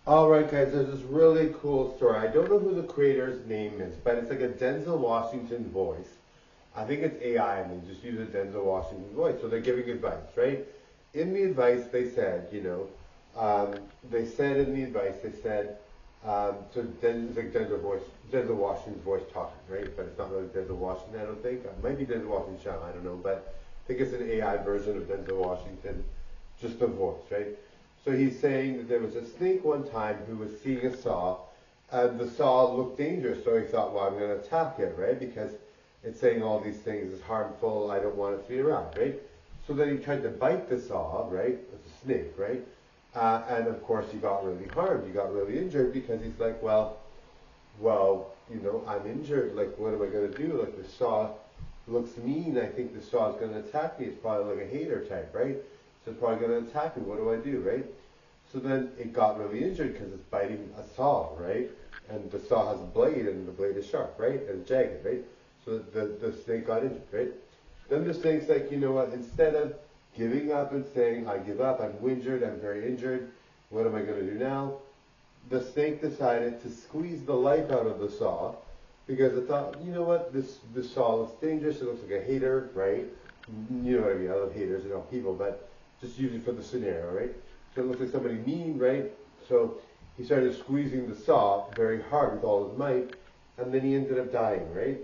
Alright guys, there's this really cool story. I don't know who the creator's name is, but it's like a Denzel Washington voice. I think it's AI and they just use a Denzel Washington voice. So they're giving advice, right? In the advice they said, it's like Denzel Washington's voice talking, right? But it's not really Denzel Washington, I don't think. It might be Denzel Washington, I don't know, but I think it's an AI version of Denzel Washington, just a voice, right? So he's saying that there was a snake one time who was seeing a saw, and the saw looked dangerous, so he thought, well, I'm going to attack it, right? Because it's saying all these things is harmful, I don't want it to be around, right? So then he tried to bite the saw, right? It's a snake, right? And of course he got really harmed, he got really injured because he's like, well, I'm injured, like what am I going to do? Like the saw looks mean, I think the saw is going to attack me, it's probably like a hater type, right? So it's probably going to attack me, what do I do, right? So then it got really injured because it's biting a saw, right? And the saw has a blade and the blade is sharp, right? And jagged, right? So the snake got injured, right? Then the snake's like, you know what, instead of giving up and saying, I give up, I'm injured, I'm very injured, what am I going to do now? The snake decided to squeeze the life out of the saw because it thought, you know what, this saw looks dangerous, it looks like a hater, right? You know what I mean, I love haters, people, but just use it for the scenario, right? So it looks like somebody mean, right? So he started squeezing the saw very hard with all his might, and then he ended up dying, right?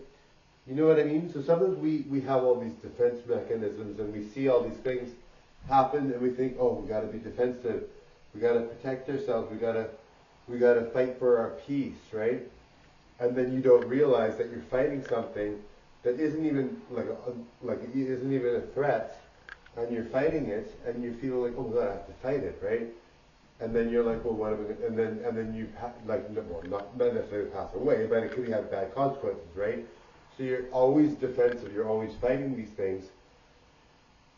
You know what I mean? So sometimes we have all these defense mechanisms and we see all these things happen and we think, oh, we gotta be defensive, we gotta protect ourselves, we gotta fight for our peace, right? And then you don't realize that you're fighting something that isn't even isn't even a threat, and you're fighting it, and you feel like, oh God, I have to fight it, right? And then you're like, well, what am I going to, and then you, not necessarily pass away, but it could have bad consequences, right? So you're always defensive, you're always fighting these things,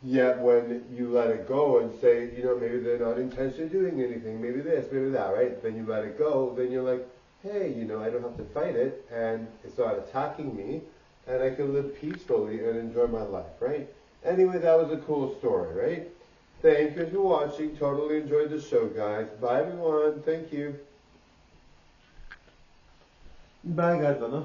yet when you let it go and say, maybe they're not intentionally doing anything, maybe this, maybe that, right? Then you let it go, then you're like, hey, I don't have to fight it, and it's not attacking me, and I can live peacefully and enjoy my life, right? Anyway, that was a cool story, right? Thank you for watching. Totally enjoyed the show, guys. Bye, everyone. Thank you. Bye, guys.